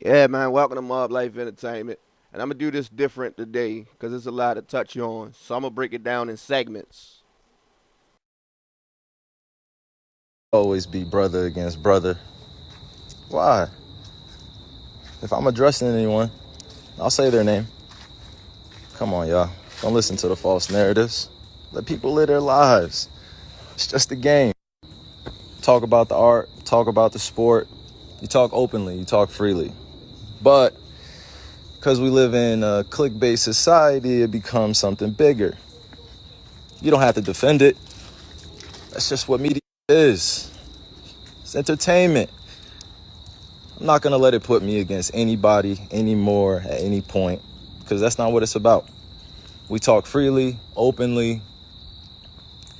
Yeah, man, welcome to Mob Life Entertainment. And I'm going to do this different today because there's a lot to touch on. So I'm going to break it down in segments. Always be brother against brother. Why? If I'm addressing anyone, I'll say their name. Come on, y'all. Don't listen to the false narratives. Let people live their lives. It's just a game. Talk about the art, talk about the sport. You talk openly, you talk freely. But because we live in a click-based society, it becomes something bigger. You don't have to defend it. That's just what media is. It's entertainment. I'm not going to let it put me against anybody anymore at any point, because that's not what it's about. We talk freely, openly,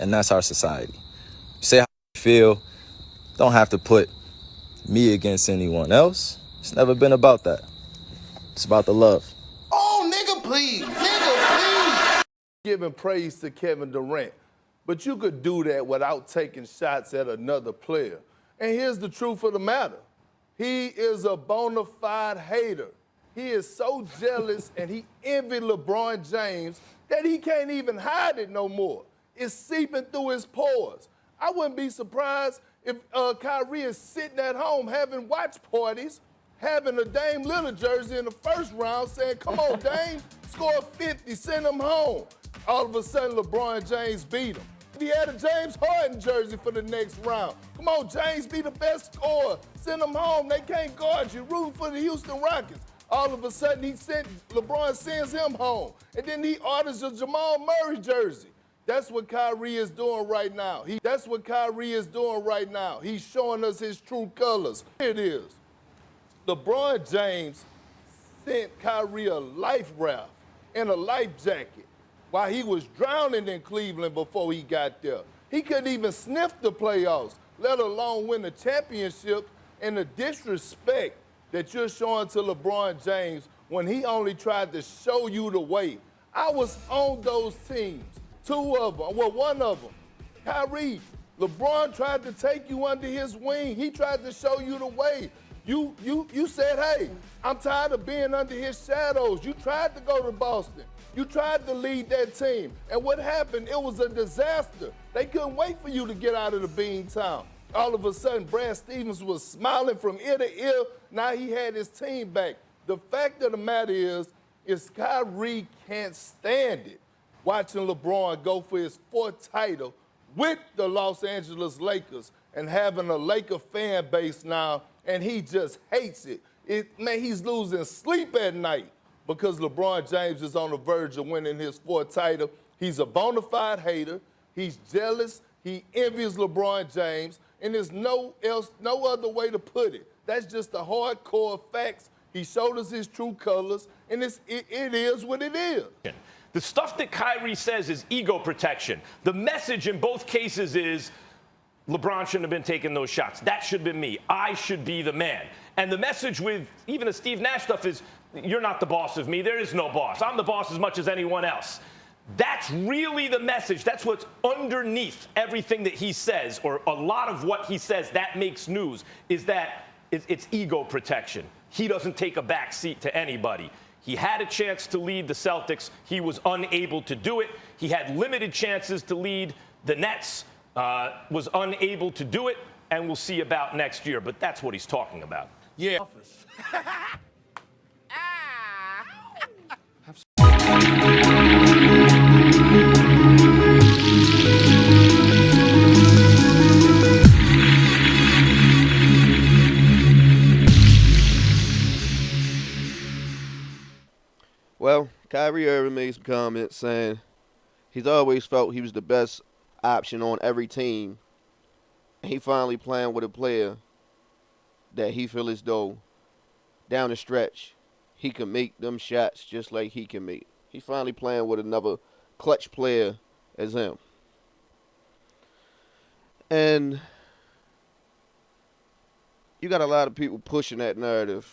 and that's our society. Say how you feel. Don't have to put me against anyone else. It's never been about that. It's about the love. Oh, nigga, please. Nigga, please. Giving praise to Kevin Durant, but you could do that without taking shots at another player. And here's the truth of the matter. He is a bona fide hater. He is so jealous and he envied LeBron James that he can't even hide it no more. It's seeping through his pores. I wouldn't be surprised if Kyrie is sitting at home having watch parties, having a Dame Lillard jersey in the first round, saying, come on, Dame, score 50, send him home. All of a sudden, LeBron James beat him. He had a James Harden jersey for the next round. Come on, James, be the best scorer. Send him home. They can't guard you. Rooting for the Houston Rockets. All of a sudden, LeBron sends him home. And then he orders a Jamal Murray jersey. That's what Kyrie is doing right now. That's what Kyrie is doing right now. He's showing us his true colors. Here it is. LeBron James sent Kyrie a life raft and a life jacket while he was drowning in Cleveland before he got there. He couldn't even sniff the playoffs, let alone win the championship, and the disrespect that you're showing to LeBron James when he only tried to show you the way. I was on those teams, two of them, well, one of them. Kyrie, LeBron tried to take you under his wing. He tried to show you the way. You said, hey, I'm tired of being under his shadows. You tried to go to Boston. You tried to lead that team. And what happened? It was a disaster. They couldn't wait for you to get out of the Beantown. All of a sudden, Brad Stevens was smiling from ear to ear. Now he had his team back. The fact of the matter is Kyrie can't stand it watching LeBron go for his fourth title with the Los Angeles Lakers and having a Laker fan base now, and he just hates it. Man, he's losing sleep at night because LeBron James is on the verge of winning his fourth title. He's a bona fide hater. He's jealous. He envies LeBron James, and there's no other way to put it. That's just the hardcore facts. He showed us his true colors, and it is what it is. The stuff that Kyrie says is ego protection. The message in both cases is LeBron shouldn't have been taking those shots. That should have been me. I should be the man. And the message with even the Steve Nash stuff is, you're not the boss of me. There is no boss. I'm the boss as much as anyone else. That's really the message. That's what's underneath everything that he says, or a lot of what he says that makes news, is that it's ego protection. He doesn't take a back seat to anybody. He had a chance to lead the Celtics. He was unable to do it. He had limited chances to lead the Nets, was unable to do it, and we'll see about next year. But that's what he's talking about. Yeah. Well, Kyrie Irving made some comments saying he's always felt he was the best option on every team. He finally playing with a player that he feel as though down the stretch he can make them shots just like he can make. He finally playing with another clutch player as him. And you got a lot of people pushing that narrative.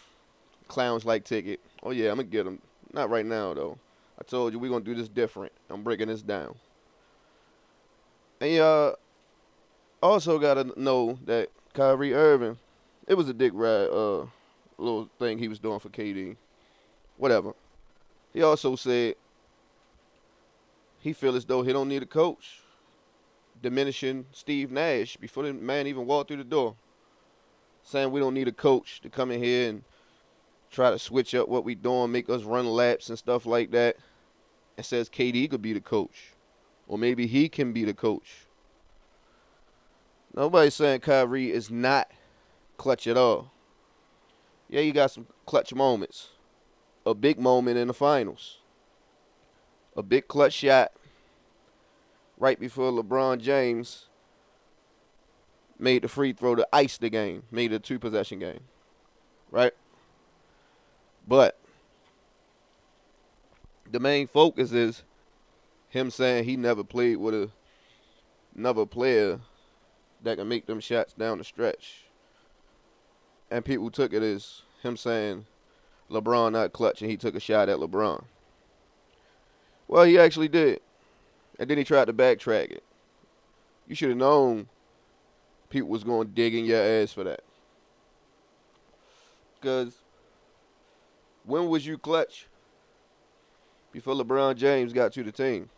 Clowns like ticket. Oh yeah, I'm gonna get him. Not right now though. I told you we're gonna do this different. I'm breaking this down. And y'all also gotta know that Kyrie Irving, it was a dick ride little thing he was doing for KD. Whatever. He also said he feel as though he don't need a coach, diminishing Steve Nash before the man even walked through the door, saying we don't need a coach to come in here and try to switch up what we doing, make us run laps and stuff like that, and says KD could be the coach, or maybe he can be the coach. Nobody's saying Kyrie is not clutch at all. Yeah, you got some clutch moments. A big moment in the finals. A big clutch shot right before LeBron James made the free throw to ice the game, made it a two-possession game, right? But the main focus is him saying he never played with another player that can make them shots down the stretch. And people took it as him saying LeBron not clutch and he took a shot at LeBron. Well, he actually did. And then he tried to backtrack it. You should have known people was going to dig in your ass for that. Because when was you clutch? Before LeBron James got to the team.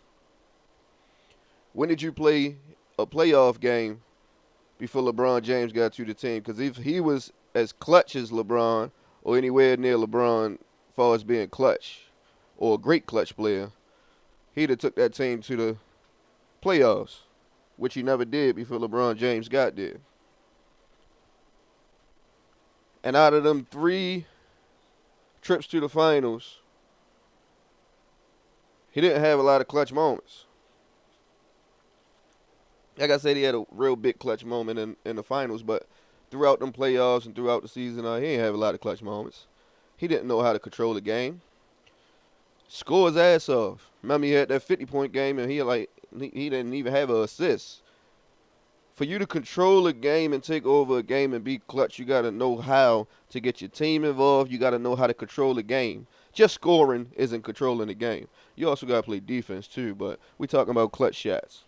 When did you play a playoff game before LeBron James got to the team? Because if he was as clutch as LeBron or anywhere near LeBron as far as being clutch or a great clutch player, he'd have took that team to the playoffs, which he never did before LeBron James got there. And out of them 3 trips to the finals, he didn't have a lot of clutch moments. Like I said, he had a real big clutch moment in the finals, but throughout them playoffs and throughout the season, he didn't have a lot of clutch moments. He didn't know how to control the game. Score his ass off. Remember, he had that 50-point game, and he didn't even have an assist. For you to control a game and take over a game and be clutch, you got to know how to get your team involved. You got to know how to control the game. Just scoring isn't controlling the game. You also got to play defense too, but we're talking about clutch shots.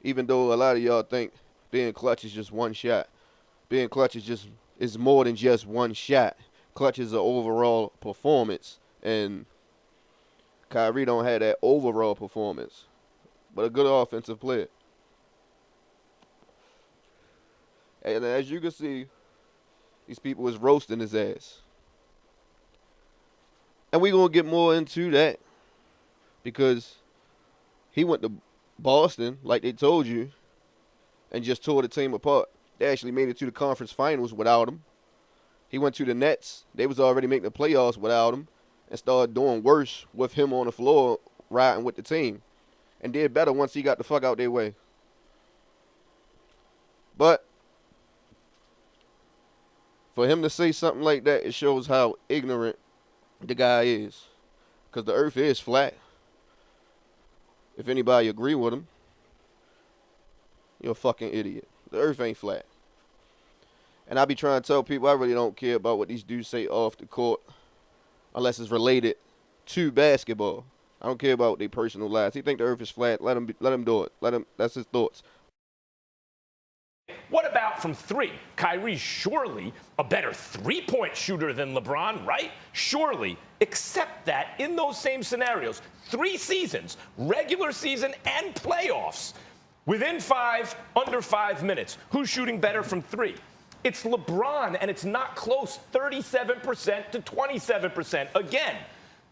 Even though a lot of y'all think being clutch is just one shot. Being clutch is more than just one shot. Clutch is an overall performance, and Kyrie don't have that overall performance, but a good offensive player. And as you can see, these people was roasting his ass. And we're going to get more into that because he went to Boston, like they told you, and just tore the team apart. They actually made it to the conference finals without him. He went to the Nets. They was already making the playoffs without him and started doing worse with him on the floor riding with the team and did better once he got the fuck out their way. But for him to say something like that, it shows how ignorant the guy is. Because the earth is flat. If anybody agree with him, you're a fucking idiot. The earth ain't flat. And I be trying to tell people I really don't care about what these dudes say off the court unless it's related to basketball. I don't care about their personal lives. He think the earth is flat. Let him do it. That's his thoughts. What about from 3? Kyrie's surely a better three-point shooter than LeBron, right? Surely. Except that in those same scenarios, 3 seasons, regular season and playoffs, within 5, under 5 minutes, who's shooting better from 3? It's LeBron, and it's not close, 37% to 27%. Again,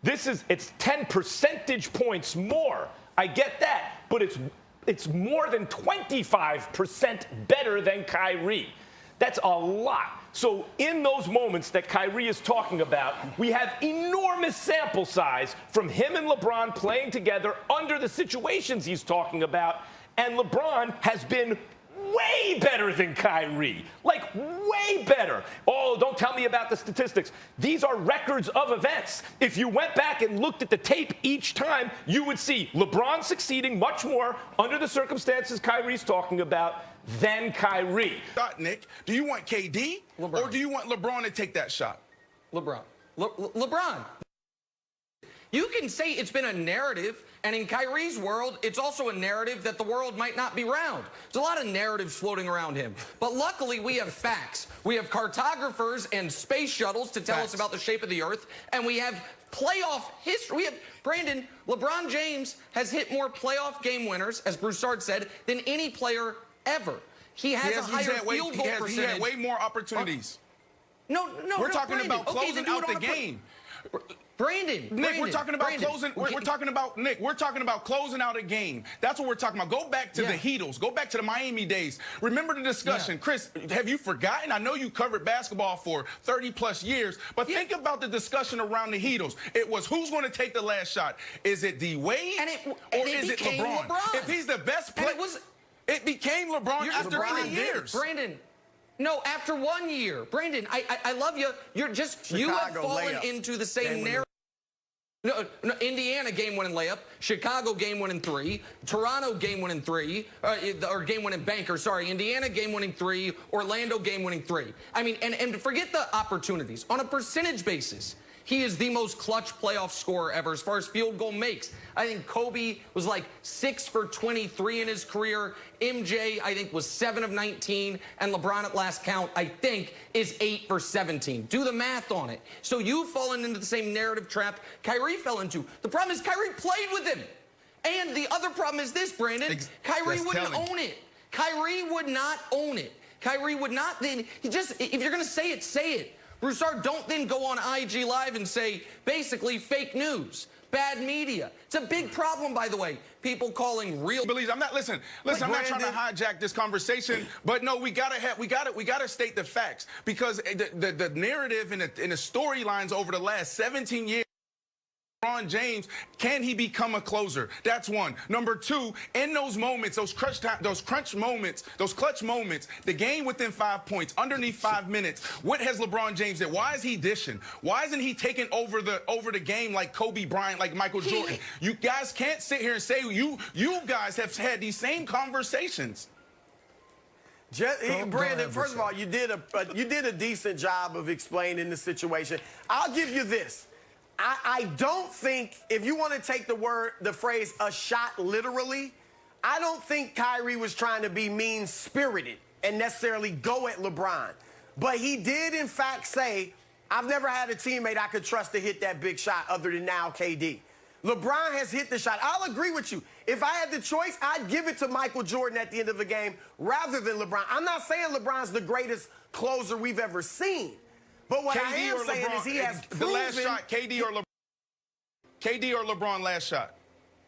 it's 10 percentage points more. I get that, but it's more than 25% better than Kyrie. That's a lot. So in those moments that Kyrie is talking about, we have enormous sample size from him and LeBron playing together under the situations he's talking about, and LeBron has been way better than Kyrie. Like, way better. Oh, don't tell me about the statistics. These are records of events. If you went back and looked at the tape each time, you would see LeBron succeeding much more under the circumstances Kyrie's talking about than Kyrie. Nick, do you want KD or do you want LeBron to take that shot? LeBron. LeBron. You can say it's been a narrative, and in Kyrie's world, it's also a narrative that the world might not be round. There's a lot of narratives floating around him. But luckily, we have facts. We have cartographers and space shuttles to tell us about the shape of the Earth, and we have playoff history. We have, Brandon, LeBron James has hit more playoff game winners, as Broussard said, than any player ever. He has a higher field goal percentage. He had way more opportunities. No, we're talking Brandon. about closing out the game. Brandon, Nick, we're talking about closing. We're talking about Nick. We're talking about closing out a game. That's what we're talking about. Go back to the Heatles. Go back to the Miami days. Remember the discussion, Chris. Have you forgotten? I know you covered basketball for 30+ years, but think about the discussion around the Heatles. It was who's going to take the last shot? Is it D-Wade or is it LeBron? If he's the best player, it became LeBron after 3 years. Brandon. No, after 1 year. Brandon, I love you. You're just, you have fallen into the same narrative. No, Indiana game-winning layup, Chicago game-winning 3, Toronto game-winning 3, or game-winning banker, sorry, Indiana game-winning 3, Orlando game-winning 3. I mean, and forget the opportunities. On a percentage basis, he is the most clutch playoff scorer ever as far as field goal makes. I think Kobe was like 6 for 23 in his career. MJ, I think, was 7 of 19. And LeBron, at last count, I think, is 8 for 17. Do the math on it. So you've fallen into the same narrative trap Kyrie fell into. The problem is Kyrie played with him. And the other problem is this, Brandon. Kyrie wouldn't own it. Kyrie would not own it. Kyrie would not then. If you're going to say it, say it. Broussard, don't then go on IG Live and say, basically, fake news, bad media. It's a big problem, by the way. People calling real. I'm not listen. I'm not trying to hijack this conversation, but no, we gotta state the facts because the narrative and the storylines over the last 17 years. LeBron James, can he become a closer? That's one. Number two, in those moments, those clutch moments, the game within 5 points, underneath 5 minutes, what has LeBron James done? Why is he dishing? Why isn't he taking over the game like Kobe Bryant, like Michael Jordan? You guys can't sit here and say you guys have had these same conversations. Brandon, first of all, you did a decent job of explaining the situation. I'll give you this. I don't think, if you want to take the phrase a shot literally, I don't think Kyrie was trying to be mean-spirited and necessarily go at LeBron. But he did, in fact, say, I've never had a teammate I could trust to hit that big shot other than now KD. LeBron has hit the shot. I'll agree with you. If I had the choice, I'd give it to Michael Jordan at the end of the game rather than LeBron. I'm not saying LeBron's the greatest closer we've ever seen. But what I am saying is he has proven... The last shot, KD or LeBron last shot?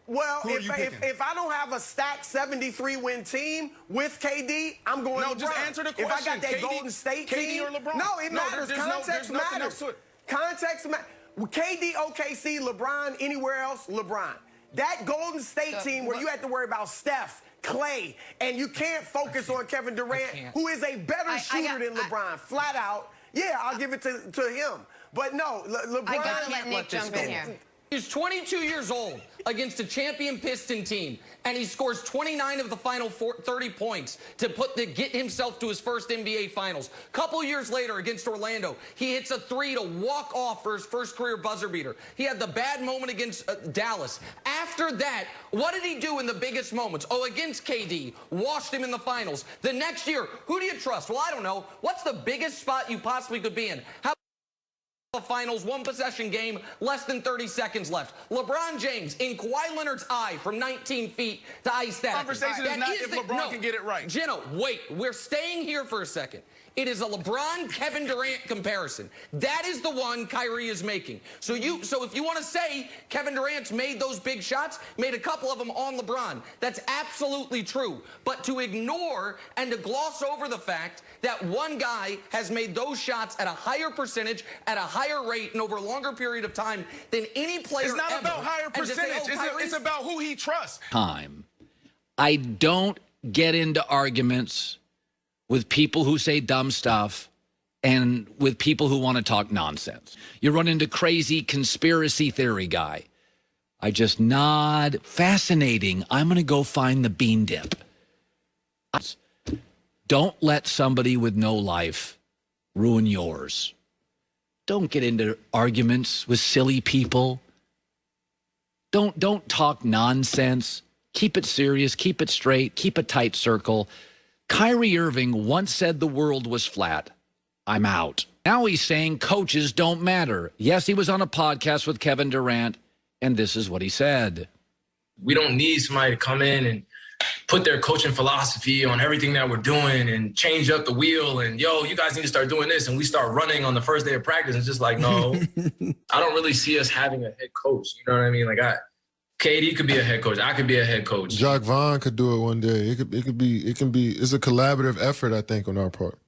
Well, if I don't have a stacked 73-win team with KD, I'm going LeBron. No, just answer the question. If I got that Golden State team... KD or LeBron? No, it matters. Context matters. Context matters. KD, OKC, LeBron, anywhere else, LeBron. That Golden State team where you have to worry about Steph, Clay, and you can't focus on Kevin Durant, who is a better shooter than LeBron, flat out. Yeah, I'll give it to him. But no, LeBron... I gotta let Nick jump in here. He's 22 years old against a champion Piston team, and he scores 29 of the final 30 points to get himself to his first NBA Finals. Couple years later against Orlando, he hits a 3 to walk off for his first career buzzer beater. He had the bad moment against Dallas. After that, what did he do in the biggest moments? Oh, against KD, washed him in the finals. The next year, who do you trust? Well, I don't know. What's the biggest spot you possibly could be in? The finals, 1-possession game, less than 30 seconds left. LeBron James in Kawhi Leonard's eye from 19 feet to ice that. Conversation is not if LeBron can get it right. Gino, wait. We're staying here for a second. It is a LeBron-Kevin Durant comparison. That is the one Kyrie is making. So if you want to say Kevin Durant's made those big shots, made a couple of them on LeBron, that's absolutely true. But to ignore and to gloss over the fact that one guy has made those shots at a higher percentage, at a higher rate, and over a longer period of time than any player ever. It's not about higher percentage. It's about who he trusts. I don't get into arguments with people who say dumb stuff and with people who want to talk nonsense. You run into crazy conspiracy theory guy. I just nod. Fascinating. I'm going to go find the bean dip. Don't let somebody with no life ruin yours. Don't get into arguments with silly people. Don't talk nonsense. Keep it serious. Keep it straight. Keep a tight circle. Kyrie Irving once said the world was flat. I'm out. Now he's saying coaches don't matter. Yes, he was on a podcast with Kevin Durant, and this is what he said. We don't need somebody to come in and put their coaching philosophy on everything that we're doing and change up the wheel and, yo, you guys need to start doing this. And we start running on the first day of practice. It's just like, no, I don't really see us having a head coach. You know what I mean? Like, KD could be a head coach. I could be a head coach. Jacques Vaughn could do it one day. It's a collaborative effort, I think, on our part.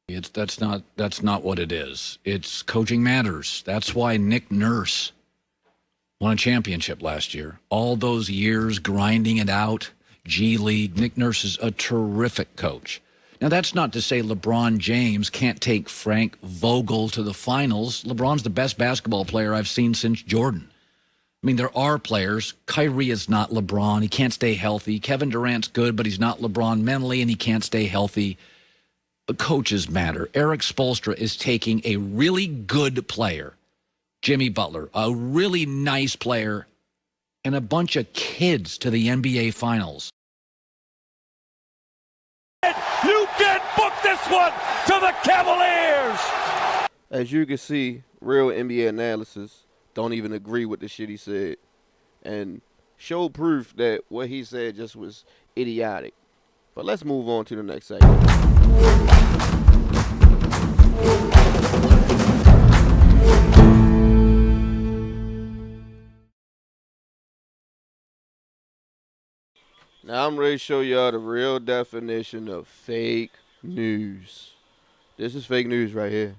That's not what it is. It's coaching matters. That's why Nick Nurse won a championship last year. All those years grinding it out, G League. Nick Nurse is a terrific coach. Now, that's not to say LeBron James can't take Frank Vogel to the finals. LeBron's the best basketball player I've seen since Jordan. I mean, there are players. Kyrie is not LeBron. He can't stay healthy. Kevin Durant's good, but he's not LeBron mentally, and he can't stay healthy. But coaches matter. Eric Spoelstra is taking a really good player, Jimmy Butler, a really nice player, and a bunch of kids to the NBA Finals. You can book this one to the Cavaliers. As you can see, real NBA analysis don't even agree with the shit he said, and show proof that what he said just was idiotic. But let's move on to the next segment. Now I'm ready to show y'all the real definition of fake news. This is fake news right here.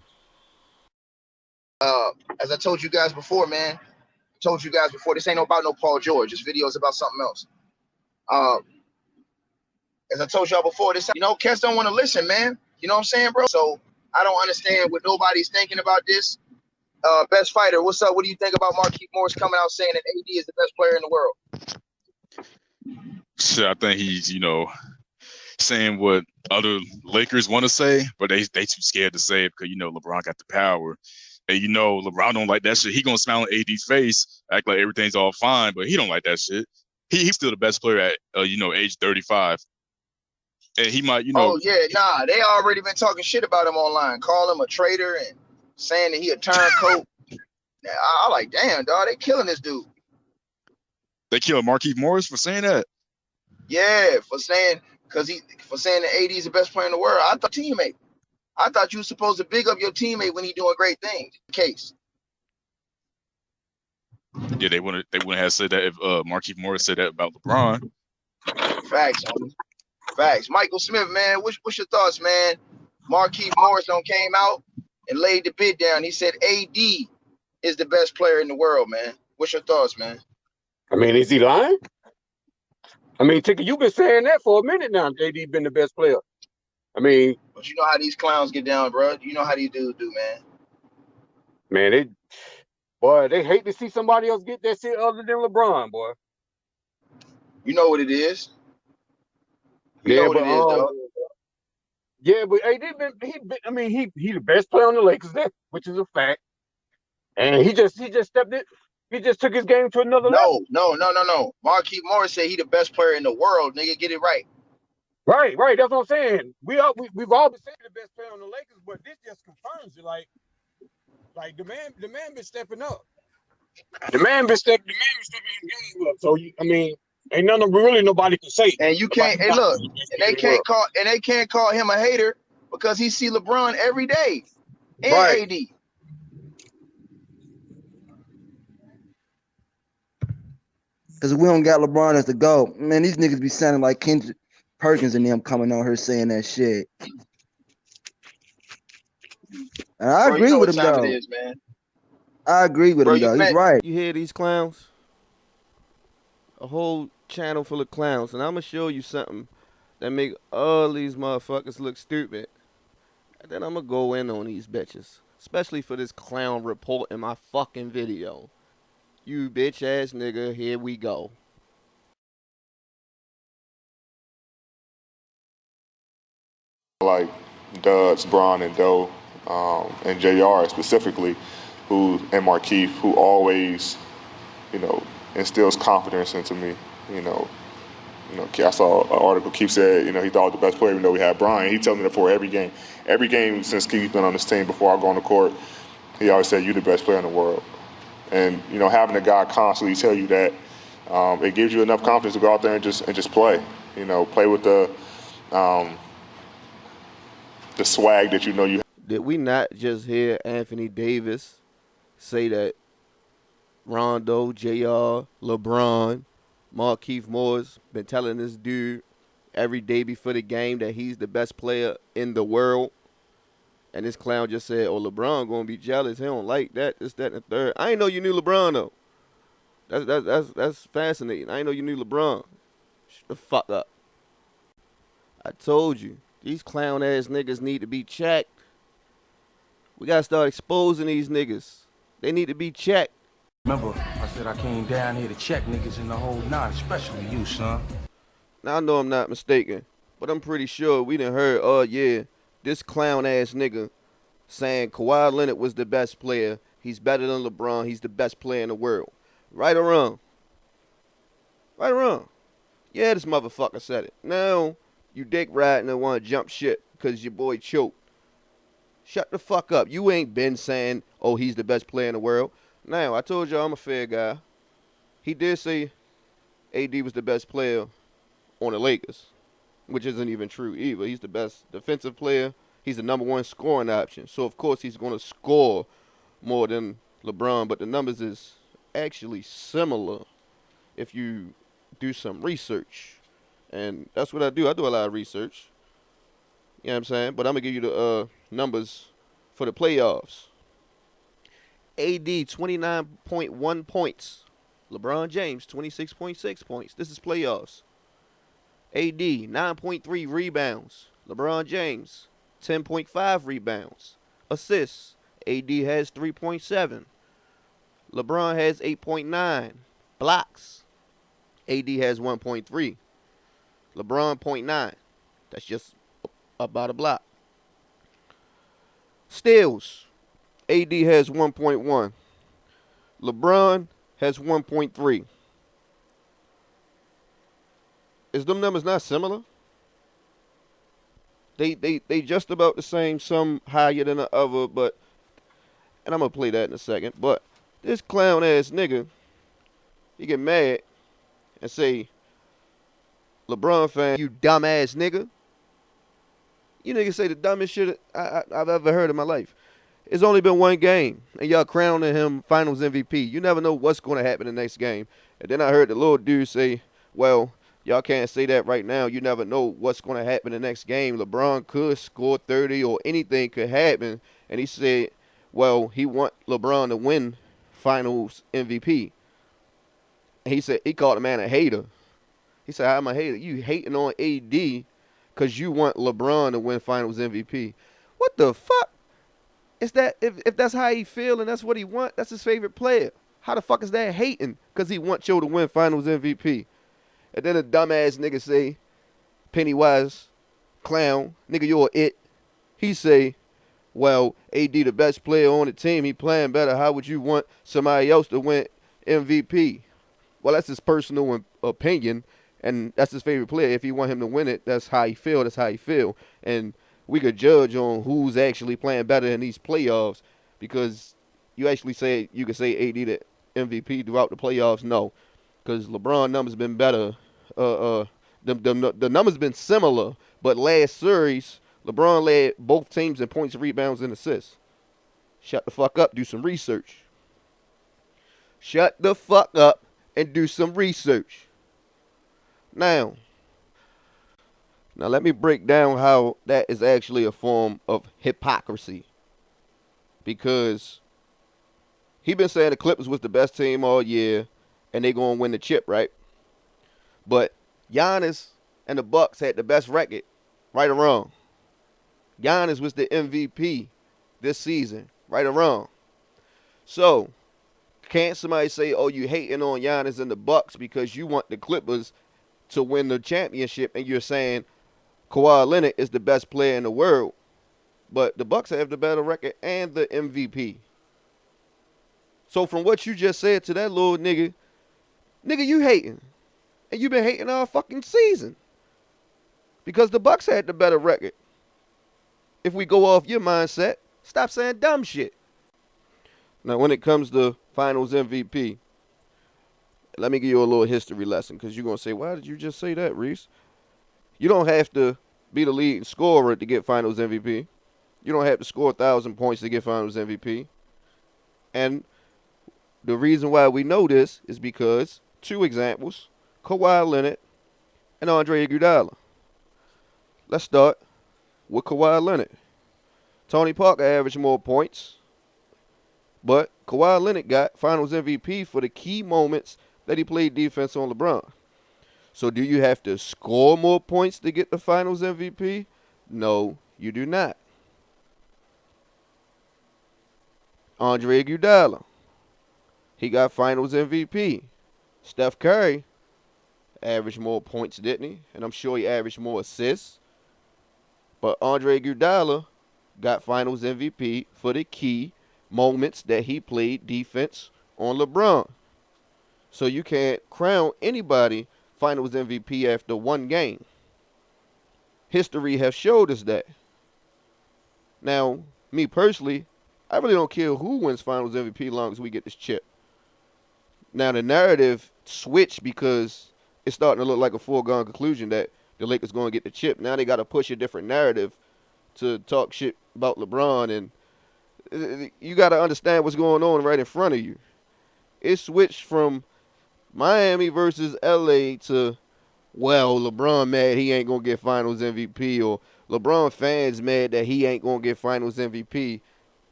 As I told you guys before, man, this ain't about no Paul George. This video is about something else. As I told y'all before, cats don't want to listen, man. You know what I'm saying, bro? So I don't understand what nobody's thinking about this. Best fighter, what's up? What do you think about Markieff Morris coming out saying that AD is the best player in the world? Shit, I think he's, saying what other Lakers want to say, but they too scared to say it because, LeBron got the power. And, LeBron don't like that shit. He going to smile on AD's face, act like everything's all fine, but he don't like that shit. He's still the best player at, age 35. And he might, Oh, yeah, nah, they already been talking shit about him online, call him a traitor and saying that he a turncoat. I like, damn, dog, they killing this dude. They killed Markieff Morris for saying that? Yeah, for saying that AD is the best player in the world. I thought you were supposed to big up your teammate when he doing great things. Case. Yeah, they wouldn't have said that if Markieff Morris said that about LeBron. Facts, homie. Facts. Michael Smith, man, what's your thoughts, man? Markieff Morris came out and laid the bid down. He said AD is the best player in the world, man. What's your thoughts, man? I mean, is he lying? I mean, Ticker, you've been saying that for a minute now. AD been the best player. I mean, but you know how these clowns get down, bro. You know how these dudes do, man. Man, they hate to see somebody else get that shit other than LeBron, boy. You know what it is. He the best player on the Lakers, which is a fact. And he just stepped it. He just took his game to another level. No. Markieff Morris said he the best player in the world, nigga. Get it right. Right. That's what I'm saying. We've all been saying the best player on the Lakers, but this just confirms it. Like the man been stepping up. The man been stepping his game up. So ain't nothing really nobody can say. And you can't. Hey, look, and they can't call him a hater because he see LeBron every day and AD. Because we don't got LeBron as the GOAT. Man, these niggas be sounding like Kendrick Perkins and them coming on here saying that shit. And I agree with him, though. I agree with him, though. He's right. You hear these clowns? A whole channel full of clowns. And I'm going to show you something that make all these motherfuckers look stupid. And then I'm going to go in on these bitches. Especially for this clown report in my fucking video. You bitch ass nigga, here we go. Like Dubs, Bron, and Doe, and JR specifically, and Markieff, who always, instills confidence into me. I saw an article. Keith said, he thought the best player, even though we had Brian. He told me that before every game. Every game since Keith's been on this team, before I go on the court, he always said, "You're the best player in the world." And having a guy constantly tell you that, it gives you enough confidence to go out there and just play. Play with the swag that you have. Did we not just hear Anthony Davis say that Rondo, JR, LeBron, Markieff Morris been telling this dude every day before the game that he's the best player in the world? And this clown just said, "Oh, LeBron gonna be jealous. He don't like that. This, that, and the third." I didn't know you knew LeBron though. That's fascinating. I didn't know you knew LeBron. Shut the fuck up. I told you, these clown ass niggas need to be checked. We gotta start exposing these niggas. They need to be checked. Remember, I said I came down here to check niggas in the whole nine, especially you, son. Now I know I'm not mistaken, but I'm pretty sure we done heard, oh yeah, this clown ass nigga saying Kawhi Leonard was the best player. He's better than LeBron. He's the best player in the world. Right or wrong? Right or wrong? Yeah, this motherfucker said it. Now you dick riding and want to jump shit because your boy choked. Shut the fuck up. You ain't been saying, oh, he's the best player in the world. Now, I told y'all I'm a fair guy. He did say AD was the best player on the Lakers, which isn't even true either. He's the best defensive player. He's the number one scoring option. So, of course, he's going to score more than LeBron. But the numbers is actually similar if you do some research. And that's what I do. I do a lot of research. You know what I'm saying? But I'm going to give you the numbers for the playoffs. AD, 29.1 points. LeBron James, 26.6 points. This is playoffs. AD, 9.3 rebounds. LeBron James, 10.5 rebounds. Assists. AD has 3.7. LeBron has 8.9. Blocks. AD has 1.3. LeBron, 0.9. That's just about a block. Steals. AD has 1.1. LeBron has 1.3. Is them numbers not similar? They just about the same, some higher than the other, but, and I'm going to play that in a second, but this clown ass nigga, he get mad and say, LeBron fan, you dumb ass nigga. You niggas say the dumbest shit I've ever heard in my life. It's only been one game, and y'all crowning him finals MVP. You never know what's going to happen in the next game. And then I heard the little dude say, well, y'all can't say that right now. You never know what's going to happen in the next game. LeBron could score 30 or anything could happen. And he said, well, he want LeBron to win finals MVP. And he said, he called the man a hater. He said, I'm a hater. You hating on AD because you want LeBron to win finals MVP. What the fuck? Is that if that's how he feel and that's what he want, that's his favorite player. How the fuck is that hating? Because he wants you to win finals MVP. And then a dumbass nigga say, Pennywise, clown, nigga, you're it. He say, well, AD the best player on the team. He playing better. How would you want somebody else to win MVP? Well, that's his personal opinion, and that's his favorite player. If you want him to win it, that's how he feel. That's how he feel. And we could judge on who's actually playing better in these playoffs because you could say AD the MVP throughout the playoffs. No, because LeBron numbers been better. The numbers been similar, but last series LeBron led both teams in points, rebounds, and assists. Shut the fuck up. Do some research. Shut the fuck up and do some research. Now let me break down how that is actually a form of hypocrisy. Because he been saying the Clippers was the best team all year and they going to win the chip, right? But Giannis and the Bucks had the best record, right or wrong. Giannis was the MVP this season, right or wrong. So, can't somebody say, oh, you hating on Giannis and the Bucks because you want the Clippers to win the championship and you're saying Kawhi Leonard is the best player in the world, but the Bucks have the better record and the MVP. So from what you just said to that little nigga, Nigga, you hating. And you been hating all fucking season. Because the Bucks had the better record. If we go off your mindset, stop saying dumb shit. Now, when it comes to Finals MVP, let me give you a little history lesson, because you're going to say, why did you just say that, Reese? You don't have to be the leading scorer to get Finals MVP. You don't have to score 1,000 points to get Finals MVP. And the reason why we know this is because, two examples, Kawhi Leonard and Andre Iguodala. Let's start with Kawhi Leonard. Tony Parker averaged more points, but Kawhi Leonard got Finals MVP for the key moments that he played defense on LeBron. So do you have to score more points to get the Finals MVP? No, you do not. Andre Iguodala, he got Finals MVP. Steph Curry averaged more points, didn't he? And I'm sure he averaged more assists. But Andre Iguodala got Finals MVP for the key moments that he played defense on LeBron. So you can't crown anybody Finals MVP after one game. History has showed us that. Now, me personally, I really don't care who wins Finals MVP as long as we get this chip. Now, the narrative switched because it's starting to look like a foregone conclusion that the Lakers going to get the chip. Now they got to push a different narrative to talk shit about LeBron, and you got to understand what's going on right in front of you. It switched from Miami versus LA to, well, LeBron mad he ain't going to get Finals MVP, or LeBron fans mad that he ain't going to get Finals MVP.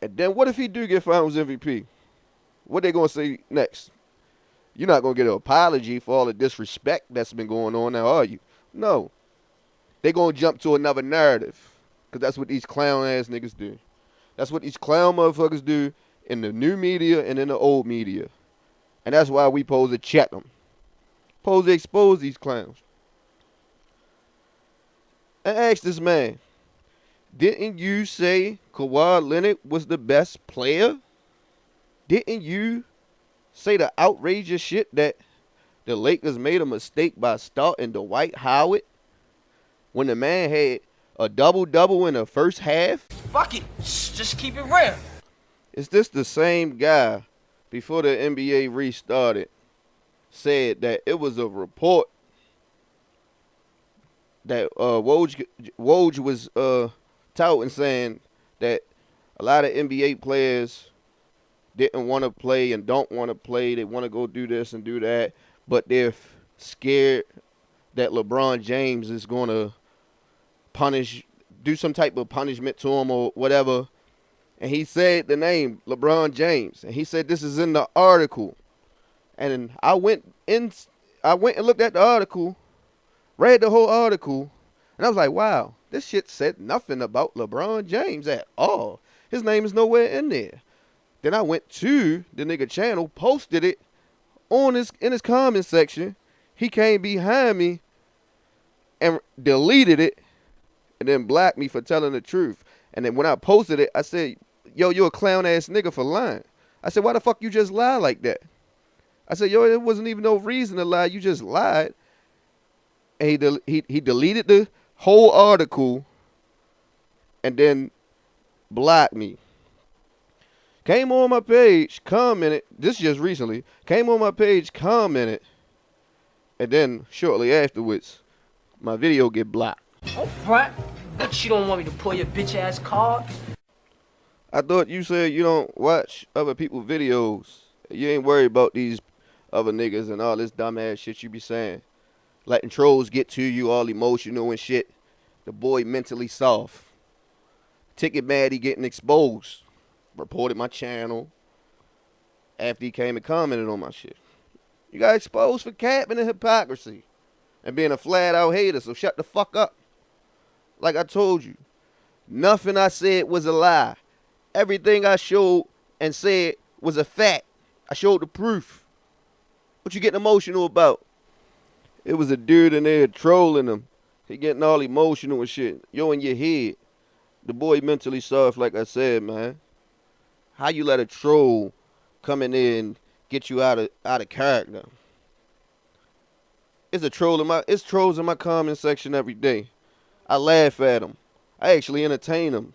And then what if he do get Finals MVP? What they going to say next? You're not going to get an apology for all the disrespect that's been going on now, are you? No. They going to jump to another narrative, because that's what these clown-ass niggas do. That's what these clown motherfuckers do in the new media and in the old media. And that's why we supposed to check them. Supposed to expose these clowns. And ask this man, didn't you say Kawhi Leonard was the best player? Didn't you say the outrageous shit that the Lakers made a mistake by starting Dwight Howard when the man had a double-double in the first half? Fuck it. Just keep it real. Is this the same guy, before the NBA restarted, said that it was a report that Woj was touting, saying that a lot of NBA players didn't want to play and don't want to play. They want to go do this and do that, but they're scared that LeBron James is going to do some type of punishment to him or whatever. And he said the name LeBron James, and he said this is in the article. And I went and looked at the article, read the whole article, and I was like, wow, this shit said nothing about LeBron James at all. His name is nowhere in there. Then I went to the nigga channel, posted it in his comment section. He came behind me and deleted it and then blocked me for telling the truth. And then when I posted it, I said, yo, you're a clown ass nigga for lying. I said, why the fuck you just lie like that? I said, yo, there wasn't even no reason to lie. You just lied. And he deleted the whole article and then blocked me. Came on my page, commented. This just recently. Came on my page, commented. And then shortly afterwards, my video get blocked. Oh, front. But you don't want me to pull your bitch ass card? I thought you said you don't watch other people's videos. You ain't worried about these other niggas and all this dumbass shit you be saying. Letting trolls get to you all emotional and shit. The boy mentally soft. Ticket mad, he getting exposed. Reported my channel after he came and commented on my shit. You got exposed for capping and hypocrisy and being a flat out hater, so shut the fuck up. Like I told you, nothing I said was a lie. Everything I showed and said was a fact. I showed the proof. What you getting emotional about? It was a dude in there trolling him. He getting all emotional and shit. Yo, in your head. The boy mentally soft, like I said, man. How you let a troll come in there and get you out of character? It's trolls in my comment section every day. I laugh at them. I actually entertain them.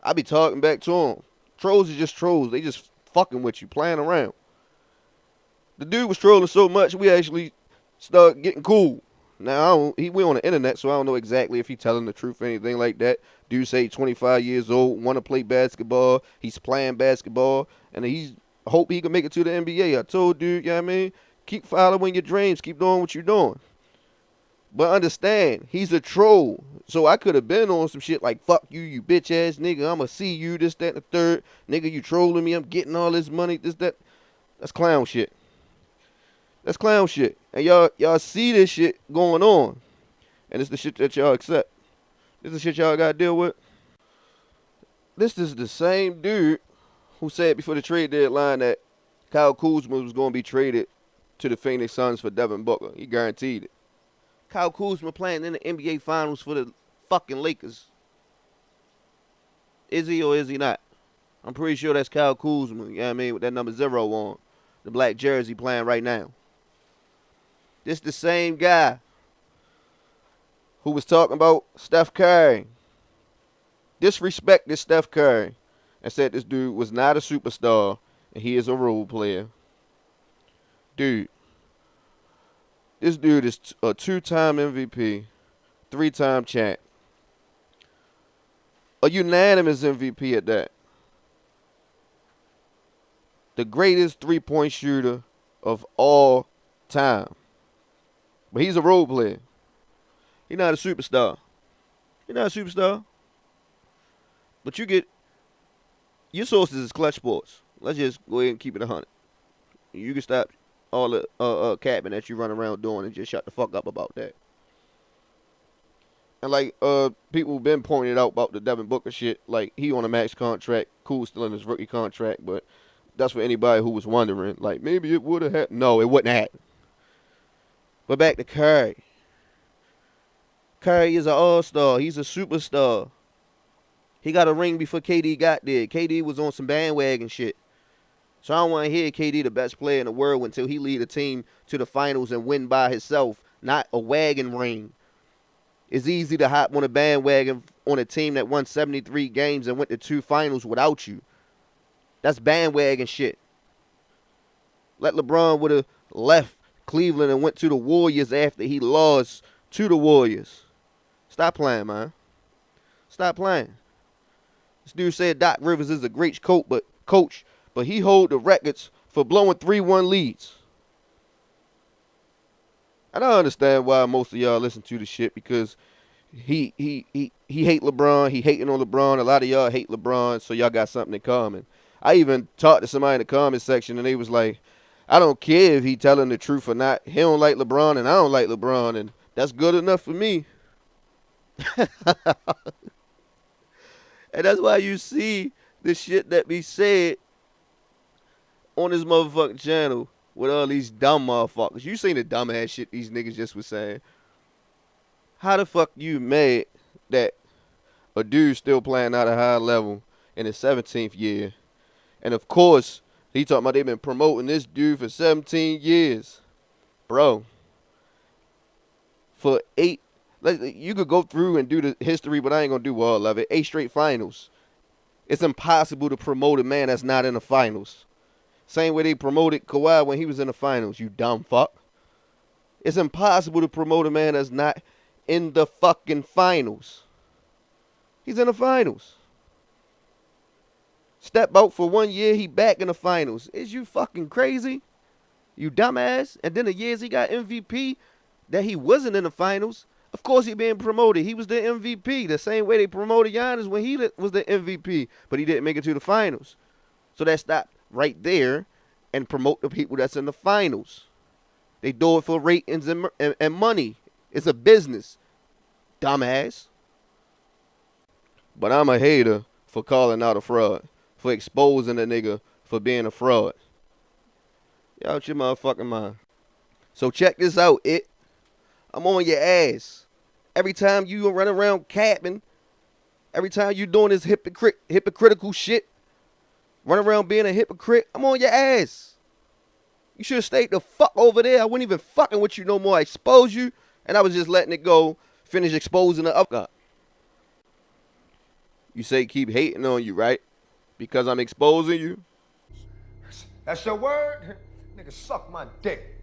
I be talking back to them. Trolls are just trolls. They just fucking with you, playing around. The dude was trolling so much, we actually started getting cool. Now, we on the internet, so I don't know exactly if he's telling the truth or anything like that. Dude say 25 years old, want to play basketball. He's playing basketball, and he's hope he can make it to the NBA. I told dude, you know what I mean? Keep following your dreams. Keep doing what you're doing. But understand, he's a troll. So I could have been on some shit like, fuck you, you bitch ass nigga. I'ma see you, this, that, and the third. Nigga, you trolling me. I'm getting all this money, this, that. That's clown shit. That's clown shit. And y'all see this shit going on. And it's the shit that y'all accept. This is the shit y'all gotta deal with. This is the same dude who said before the trade deadline that Kyle Kuzma was gonna be traded to the Phoenix Suns for Devin Booker. He guaranteed it. Kyle Kuzma playing in the NBA Finals for the fucking Lakers. Is he or is he not? I'm pretty sure that's Kyle Kuzma, you know what I mean, with that number 0 on. The black jersey playing right now. This the same guy who was talking about Steph Curry. Disrespected Steph Curry and said this dude was not a superstar and he is a role player. Dude. This dude is a 2-time MVP, 3-time champ. A unanimous MVP at that. The greatest three-point shooter of all time. But he's a role player. He's not a superstar. He's not a superstar. But you get, your sources is Clutch Sports. Let's just go ahead and keep it 100. You can stop all the capping that you run around doing and just shut the fuck up about that. And like people been pointed out about the Devin Booker shit, like he on a max contract, cool still in his rookie contract, but that's for anybody who was wondering, like maybe it would have happened. No, it wouldn't happen. But back to Curry. Curry is an all-star. He's a superstar. He got a ring before KD got there. KD was on some bandwagon shit. So I don't want to hear KD the best player in the world until he lead a team to the finals and win by himself, not a wagon ring. It's easy to hop on a bandwagon on a team that won 73 games and went to 2 finals without you. That's bandwagon shit. Let LeBron would have left Cleveland and went to the Warriors after he lost to the Warriors. Stop playing, man. Stop playing. This dude said Doc Rivers is a great coach, but he hold the records for blowing 3-1 leads. I don't understand why most of y'all listen to the shit because he hate LeBron. He hating on LeBron. A lot of y'all hate LeBron, so y'all got something in common. I even talked to somebody in the comment section, and they was like, I don't care if he telling the truth or not. He don't like LeBron, and I don't like LeBron, and that's good enough for me. And that's why you see the shit that be said on this motherfucking channel with all these dumb motherfuckers. You seen the dumbass shit these niggas just was saying. How the fuck you mad that a dude still playing at a high level in his 17th year? And of course, he talking about they been promoting this dude for 17 years. Bro, for 8, you could go through and do the history, but I ain't going to do all of it. 8 straight finals. It's impossible to promote a man that's not in the finals. Same way they promoted Kawhi when he was in the finals, you dumb fuck. It's impossible to promote a man that's not in the fucking finals. He's in the finals. Step out for 1 year, he back in the finals. Is you fucking crazy? You dumbass. And then the years he got MVP that he wasn't in the finals, of course he being promoted. He was the MVP. The same way they promoted Giannis when he was the MVP. But he didn't make it to the finals. So that stopped right there and promote the people that's in the finals. They do it for ratings and money. It's a business. Dumbass. But I'm a hater for calling out a fraud. For exposing a nigga for being a fraud. Y'all out your motherfucking mind. So check this out, I'm on your ass. Every time you run around capping, every time you doing this hypocritical shit, run around being a hypocrite, I'm on your ass. You should have stayed the fuck over there. I wasn't even fucking with you no more. I exposed you, and I was just letting it go. Finish exposing the other. You say keep hating on you, right? Because I'm exposing you. That's your word? Nigga, suck my dick.